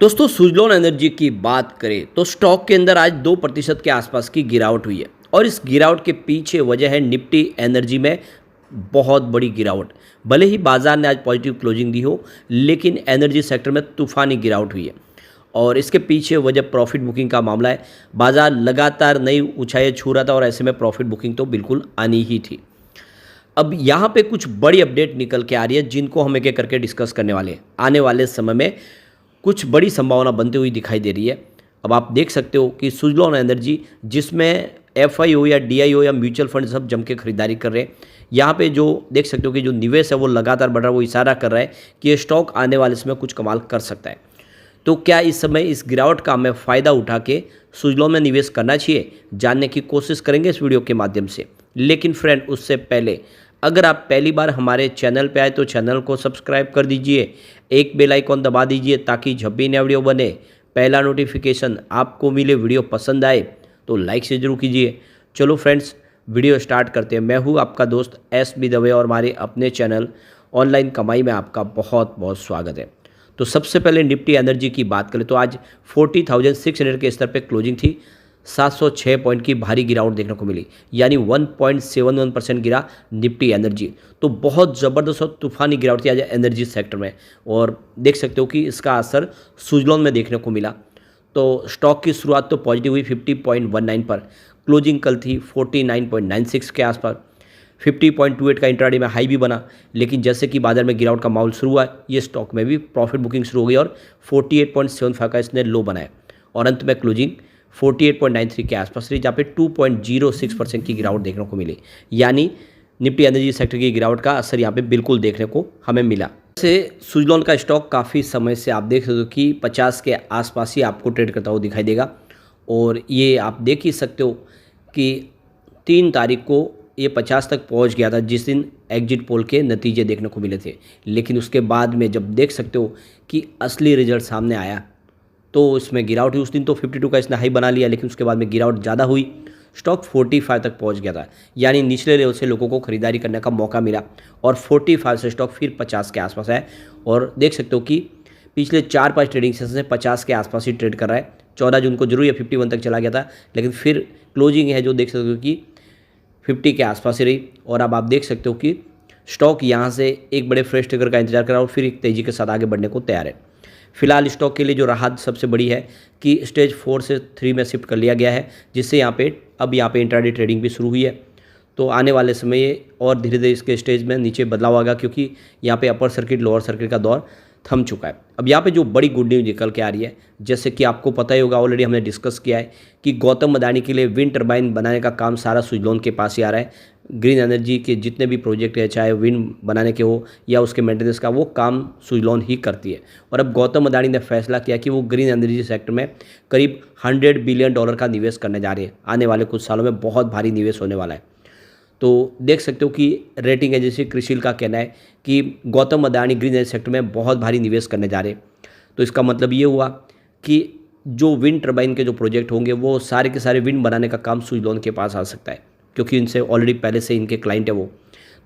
दोस्तों सुज़लोन एनर्जी की बात करें तो स्टॉक के अंदर आज 2% के आसपास की गिरावट हुई है और इस गिरावट के पीछे वजह है निफ्टी एनर्जी में बहुत बड़ी गिरावट। भले ही बाजार ने आज पॉजिटिव क्लोजिंग दी हो, लेकिन एनर्जी सेक्टर में तूफानी गिरावट हुई है और इसके पीछे वजह प्रॉफिट बुकिंग का मामला है। बाजार लगातार नई ऊंचाई छू रहा था और ऐसे में प्रॉफिट बुकिंग तो बिल्कुल आनी ही थी। अब यहाँ पे कुछ बड़ी अपडेट निकल के आ रही है जिनको हम एक एक करके डिस्कस करने वाले हैं। आने वाले समय में कुछ बड़ी संभावना बनती हुई दिखाई दे रही है। अब आप देख सकते हो कि सुज़लोन एनर्जी, जिसमें एफआईओ या डीआईओ या म्यूचुअल फंड सब जम के खरीदारी कर रहे हैं, यहाँ पे जो देख सकते हो कि जो निवेश है वो लगातार बढ़ रहा है। वो इशारा कर रहा है कि ये स्टॉक आने वाले समय कुछ कमाल कर सकता है। तो क्या इस समय इस गिरावट का हमें फ़ायदा उठा के सुज़लोन में निवेश करना चाहिए, जानने की कोशिश करेंगे इस वीडियो के माध्यम से। लेकिन फ्रेंड, उससे पहले अगर आप पहली बार हमारे चैनल पे आए तो चैनल को सब्सक्राइब कर दीजिए, एक बेल आइकॉन दबा दीजिए ताकि जब भी नया वीडियो बने पहला नोटिफिकेशन आपको मिले। वीडियो पसंद आए तो लाइक से जरूर कीजिए। चलो फ्रेंड्स, वीडियो स्टार्ट करते हैं। मैं हूँ आपका दोस्त SB दवे और हमारे अपने चैनल ऑनलाइन कमाई में आपका बहुत बहुत स्वागत है। तो सबसे पहले निफ्टी एनर्जी की बात करें तो आज 40,600 के स्तर पर क्लोजिंग थी। 706 पॉइंट की भारी गिरावट देखने को मिली, यानी 1.71% गिरा निफ्टी एनर्जी। तो बहुत ज़बरदस्त और तूफानी गिरावट थी आज एनर्जी सेक्टर में और देख सकते हो कि इसका असर सुज़लोन में देखने को मिला। तो स्टॉक की शुरुआत तो पॉजिटिव हुई 50.19 पर, क्लोजिंग कल थी 49.96 के आसपास। 50.28 का इंट्राडे में हाई भी बना, लेकिन जैसे कि बाजार में गिरावट का माहौल शुरू हुआ, ये स्टॉक में भी प्रॉफिट बुकिंग शुरू हो गई और 48.75 का इसने लो बनाया और अंत में क्लोजिंग 48.93 के आसपास रही, जहाँ पे 2.06% की गिरावट देखने को मिली। यानी निफ्टी एनर्जी सेक्टर की गिरावट का असर यहाँ पे बिल्कुल देखने को हमें मिला। वैसे सुज़लोन का स्टॉक काफ़ी समय से आप देख सकते हो कि 50 के आसपास ही आपको ट्रेड करता हुआ दिखाई देगा और ये आप देख ही सकते हो कि 3 तारीख को ये 50 तक पहुंच गया था, जिस दिन एग्जिट पोल के नतीजे देखने को मिले थे। लेकिन उसके बाद में जब देख सकते हो कि असली रिजल्ट सामने आया तो इसमें गिरावट हुई। उस दिन तो 52 का इसने हाई बना लिया, लेकिन उसके बाद में गिरावट ज़्यादा हुई, स्टॉक 45 तक पहुंच गया था। यानी निचले लेवल से लोगों को खरीदारी करने का मौका मिला और 45 से स्टॉक फिर 50 के आसपास है और देख सकते हो कि पिछले 4-5 ट्रेडिंग सेशन से 50 के आसपास ही ट्रेड कर रहा है। 14 जून को जरूर ये 51 तक चला गया था, लेकिन फिर क्लोजिंग है जो देख सकते हो कि 50 के आसपास ही रही और अब आप देख सकते हो कि स्टॉक यहाँ से एक बड़े फ्रेश ट्रिगर का इंतजार कर रहा है और फिर एक तेज़ी के साथ आगे बढ़ने को तैयार है। फिलहाल स्टॉक के लिए जो राहत सबसे बड़ी है कि स्टेज 4 से 3 में शिफ्ट कर लिया गया है, जिससे यहाँ पे इंट्राडे ट्रेडिंग भी शुरू हुई है। तो आने वाले समय ये और धीरे धीरे इसके स्टेज में नीचे बदलाव आएगा, क्योंकि यहाँ पे अपर सर्किट लोअर सर्किट का दौर थम चुका है। अब यहाँ पे जो बड़ी गुड न्यूज़ निकल के आ रही है, जैसे कि आपको पता ही होगा, ऑलरेडी हमने डिस्कस किया है कि गौतम अदानी के लिए विंड टर्बाइन बनाने का काम सारा सुज़लोन के पास ही आ रहा है। ग्रीन एनर्जी के जितने भी प्रोजेक्ट है, चाहे विंड बनाने के हो या उसके मेंटेनेंस का, वो काम सुज़लोन ही करती है। और अब गौतम अदानी ने फैसला किया कि वो ग्रीन एनर्जी सेक्टर में करीब $100 बिलियन का निवेश करने जा रहे हैं। आने वाले कुछ सालों में बहुत भारी निवेश होने वाला है। तो देख सकते हो कि रेटिंग एजेंसी क्रिसिल का कहना है कि Gautam Adani green energy sector में बहुत भारी निवेश करने जा रहे हैं। तो इसका मतलब ये हुआ कि जो विंड टर्बाइन के जो प्रोजेक्ट होंगे वो सारे के सारे विंड बनाने का काम सुज़लोन के पास आ सकता है, क्योंकि इनसे ऑलरेडी पहले से इनके क्लाइंट है वो।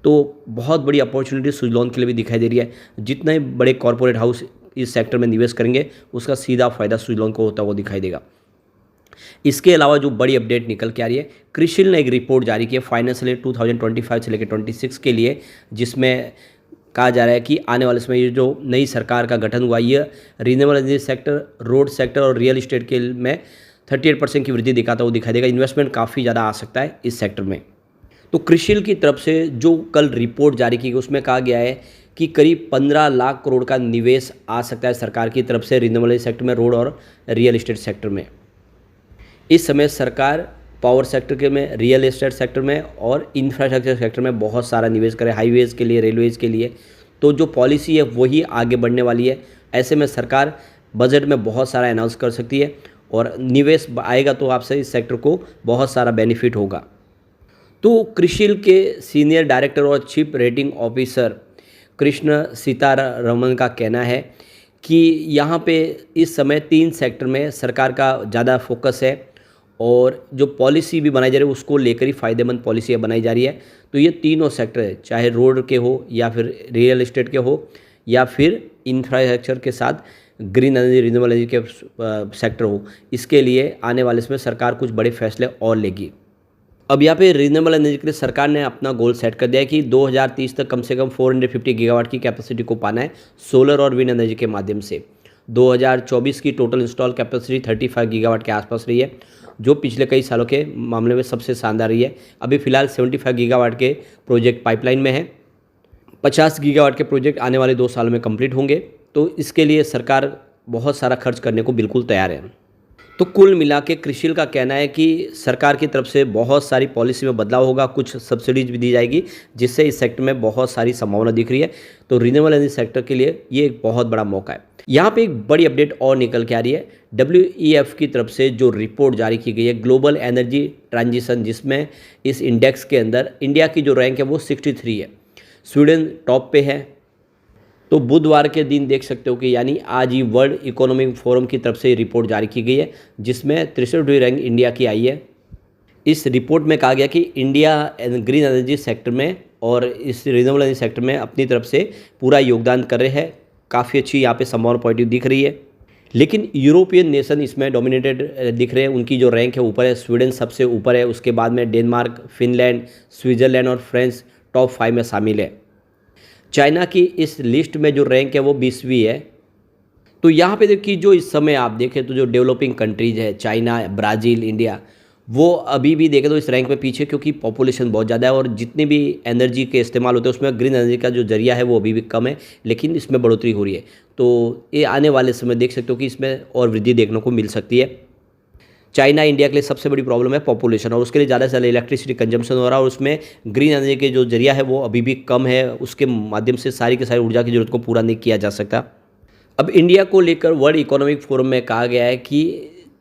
तो बहुत बड़ी अपॉर्चुनिटी सुज़लोन के लिए भी दिखाई दे रही है। जितने बड़े कॉरपोरेट हाउस इस सेक्टर में निवेश करेंगे उसका सीधा फायदा सुज़लोन को होता हुआ दिखाई देगा। इसके अलावा जो बड़ी अपडेट निकल के आ रही है, क्रिसिल ने एक रिपोर्ट जारी की है फाइनेंशियल ईयर 2025 से लेकर 26 के लिए, जिसमें कहा जा रहा है कि आने वाले समय ये जो नई सरकार का गठन हुआ, ये renewable energy sector, road sector और रियल इस्टेट के में 38% की वृद्धि दिखाता हुआ दिखाई देगा। इन्वेस्टमेंट काफ़ी ज़्यादा आ सकता है इस सेक्टर में। तो क्रिसिल की तरफ से जो कल रिपोर्ट जारी की गई उसमें कहा गया है कि करीब 15 लाख करोड़ का निवेश आ सकता है सरकार की तरफ से रिन्यूएबल सेक्टर में, रोड और रियल इस्टेट सेक्टर में। इस समय सरकार पावर सेक्टर के में, रियल एस्टेट सेक्टर में और इंफ्रास्ट्रक्चर सेक्टर में बहुत सारा निवेश करे, हाईवेज़ के लिए, रेलवेज़ के लिए। तो जो पॉलिसी है वही आगे बढ़ने वाली है। ऐसे में सरकार बजट में बहुत सारा अनाउंस कर सकती है और निवेश आएगा तो आपसे इस सेक्टर को बहुत सारा बेनिफिट होगा। तो क्रिसिल के सीनियर डायरेक्टर और chief rating officer Krishna Sitharaman का कहना है कि यहाँ पे इस समय 3 सेक्टर में सरकार का ज़्यादा फोकस है और जो पॉलिसी भी बनाई जा रही है उसको लेकर ही फ़ायदेमंद पॉलिसियाँ बनाई जा रही है। तो ये तीनों सेक्टर है, चाहे रोड के हो या फिर रियल एस्टेट के हो या फिर इंफ्रास्ट्रक्चर के साथ ग्रीन एनर्जी, रिन्यूएबल एनर्जी के सेक्टर हो, इसके लिए आने वाले इसमें सरकार कुछ बड़े फैसले और लेगी। अब यहाँ पे रिन्यूएबल एनर्जी के लिए सरकार ने अपना गोल सेट कर दिया है कि 2030 तक कम से कम 450 गीगावाट की कैपेसिटी को पाना है सोलर और विंड एनर्जी के माध्यम से। 2024 की टोटल इंस्टॉल कैपेसिटी 35 गीगावाट के आसपास रही है, जो पिछले कई सालों के मामले में सबसे शानदार रही है। अभी फिलहाल 75 गीगावाट के प्रोजेक्ट पाइपलाइन में है। 50 गीगावाट के प्रोजेक्ट आने वाले 2 सालों में कंप्लीट होंगे, तो इसके लिए सरकार बहुत सारा खर्च करने को बिल्कुल तैयार है। तो कुल मिला के क्रिशिल का कहना है कि सरकार की तरफ से बहुत सारी पॉलिसी में बदलाव होगा, कुछ सब्सिडीज भी दी जाएगी, जिससे इस सेक्टर में बहुत सारी संभावना दिख रही है। तो रिन्यूएबल एनर्जी सेक्टर के लिए ये एक बहुत बड़ा मौका है। यहाँ पे एक बड़ी अपडेट और निकल के आ रही है। WEF की तरफ से जो रिपोर्ट जारी की गई है ग्लोबल एनर्जी ट्रांजिशन, जिसमें इस इंडेक्स के अंदर इंडिया की जो रैंक है वो 63 है, स्वीडन टॉप पे है। तो बुधवार के दिन देख सकते हो कि यानी आज ही वर्ल्ड इकोनॉमिक फोरम की तरफ से रिपोर्ट जारी की गई है, जिसमें 63वीं रैंक इंडिया की आई है। इस रिपोर्ट में कहा गया कि इंडिया ग्रीन एनर्जी सेक्टर में और इस रिन्यूएबल एनर्जी सेक्टर में अपनी तरफ से पूरा योगदान कर रहे हैं। काफ़ी अच्छी यहाँ पे संभावना पॉजिटिव दिख रही है। लेकिन यूरोपियन नेशन इसमें डोमिनेटेड दिख रहे हैं, उनकी जो रैंक है ऊपर है, स्वीडन सबसे ऊपर है, उसके बाद में डेनमार्क, फिनलैंड, स्विट्ज़रलैंड और फ्रांस टॉप 5 में शामिल है। चाइना की इस लिस्ट में जो रैंक है वो 20वीं है। तो यहाँ पे देखिए, जो इस समय आप देखें तो जो डेवलपिंग कंट्रीज है, चाइना, ब्राज़ील, इंडिया, वो अभी भी देखें तो इस रैंक में पीछे, क्योंकि पॉपुलेशन बहुत ज़्यादा है और जितने भी एनर्जी के इस्तेमाल होते हैं उसमें ग्रीन एनर्जी का जो जरिया है वो अभी भी कम है, लेकिन इसमें बढ़ोतरी हो रही है। तो ये आने वाले समय देख सकते हो कि इसमें और वृद्धि देखने को मिल सकती है। चाइना, इंडिया के लिए सबसे बड़ी प्रॉब्लम है पॉपुलेशन, और उसके लिए ज़्यादा से ज़्यादा इलेक्ट्रिसिटी कंजम्पशन हो रहा है, और उसमें ग्रीन एनर्जी के जो जरिया है वो अभी भी कम है, उसके माध्यम से सारी की सारी ऊर्जा की जरूरत को पूरा नहीं किया जा सकता। अब इंडिया को लेकर वर्ल्ड इकोनॉमिक फोरम में कहा गया है कि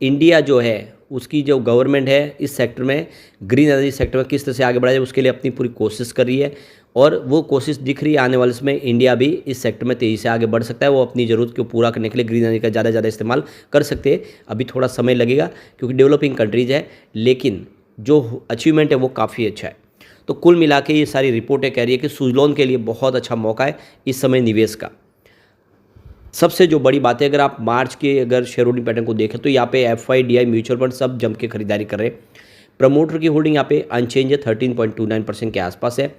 इंडिया जो है उसकी जो गवर्नमेंट है इस सेक्टर में, ग्रीन एनर्जी सेक्टर में किस तरह से आगे बढ़ा जाए, उसके लिए अपनी पूरी कोशिश कर रही है, और वो कोशिश दिख रही है। आने वाले समय इंडिया भी इस सेक्टर में तेज़ी से आगे बढ़ सकता है। वो अपनी ज़रूरत को पूरा करने के लिए ग्रीन एनर्जी का ज़्यादा से ज़्यादा इस्तेमाल कर सकते हैं। अभी थोड़ा समय लगेगा क्योंकि डेवलपिंग कंट्रीज़ है, लेकिन जो अचीवमेंट है वो काफ़ी अच्छा है। तो कुल मिला के ये सारी रिपोर्टें कह रही है कि सुजलॉन के लिए बहुत अच्छा मौका है इस समय निवेश का। सबसे जो बड़ी बात है, अगर आप मार्च के अगर शेयर होल्डिंग पैटर्न को देखें तो यहाँ पे FIDI म्यूचुअल फंड सब जम के खरीदारी कर रहे हैं। प्रमोटर की होल्डिंग यहाँ पे अनचेंज है, 13.29% के आसपास है।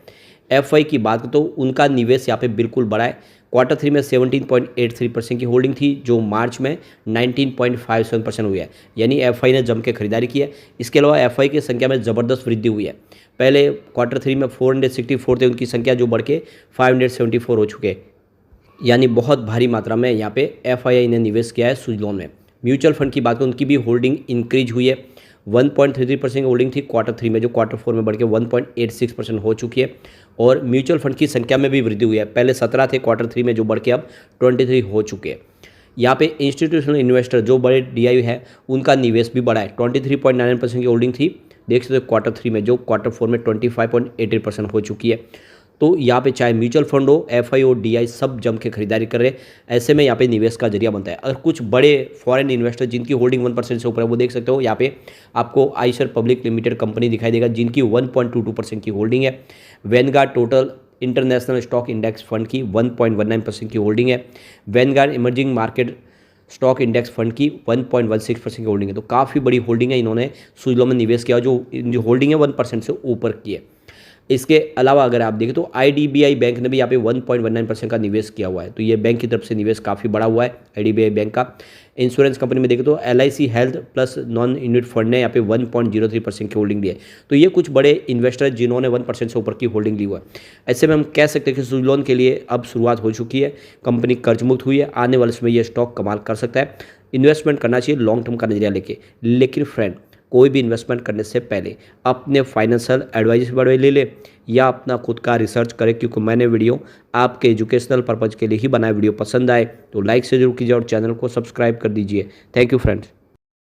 FI की बात करें तो उनका निवेश यहाँ पे बिल्कुल बढ़ा है। Q3 में 17.83% की होल्डिंग थी, जो मार्च में 19.57% हुई है, यानी FI ने जम के खरीदारी की है। इसके अलावा FI की संख्या में ज़बरदस्त वृद्धि हुई है। पहले Q3 में 464 थे उनकी संख्या, जो बढ़ के 574 हो चुके, यानी बहुत भारी मात्रा में यहाँ पे FII ने निवेश किया है सुजलॉन में। म्यूचुअल फंड की बात करें, उनकी भी होल्डिंग इंक्रीज हुई है। 1.33% की होल्डिंग थी Q3 में, जो Q4 में बढ़ के 1.86% हो चुकी है। और म्यूचुअल फंड की संख्या में भी वृद्धि हुई है, पहले 17 थे Q3 में, जो बढ़ के अब 23 हो चुके हैं। यहाँ पे इंस्टीट्यूशनल इन्वेस्टर जो बड़े DI है उनका निवेश भी बढ़ा है। 23.99% की होल्डिंग थी, देख सकते हो Q3 में, जो Q4 में 25.88% हो चुकी है। तो यहाँ पे चाहे म्यूचुअल फंड हो, FI हो, DI सब जम के खरीदारी कर रहे हैं। ऐसे में यहाँ पे निवेश का जरिया बनता है। अगर कुछ बड़े फॉरेन इन्वेस्टर जिनकी होल्डिंग 1% से ऊपर है, वो देख सकते हो यहाँ पे आपको आइशर पब्लिक लिमिटेड कंपनी दिखाई देगा, जिनकी 1.22% की होल्डिंग है। Vanguard total international stock index fund की 1.19% की होल्डिंग है। Vanguard emerging market stock index fund की 1.16% की होल्डिंग है। तो काफ़ी बड़ी होल्डिंग है, इन्होंने सुजलॉन में निवेश किया, जो होल्डिंग है 1% से ऊपर की है। इसके अलावा अगर आप देखें तो IDBI बैंक ने भी यहाँ पे 1.19% का निवेश किया हुआ है। तो ये बैंक की तरफ से निवेश काफ़ी बड़ा हुआ है IDBI बैंक का। इंश्योरेंस कंपनी में देखें तो LIC health plus non unit fund ने यहाँ पे 1.03% की होल्डिंग ली है। तो ये कुछ बड़े इन्वेस्टर हैं जिन्होंने 1% से ऊपर की होल्डिंग ली हुआ है। ऐसे में हम कह सकते हैं कि सुजलॉन के लिए अब शुरुआत हो चुकी है, कंपनी कर्ज मुक्त हुई है। आने वाले समय ये स्टॉक कमाल कर सकता है। इन्वेस्टमेंट करना चाहिए लॉन्ग टर्म का नजरिया लेके, लेकिन फ्रेंड कोई भी इन्वेस्टमेंट करने से पहले अपने फाइनेंशियल एडवाइस ले ले या अपना खुद का रिसर्च करें, क्योंकि मैंने वीडियो आपके एजुकेशनल पर्पज़ के लिए ही बनाया। वीडियो पसंद आए तो लाइक से जरूर कीजिए और चैनल को सब्सक्राइब कर दीजिए। Thank you friends.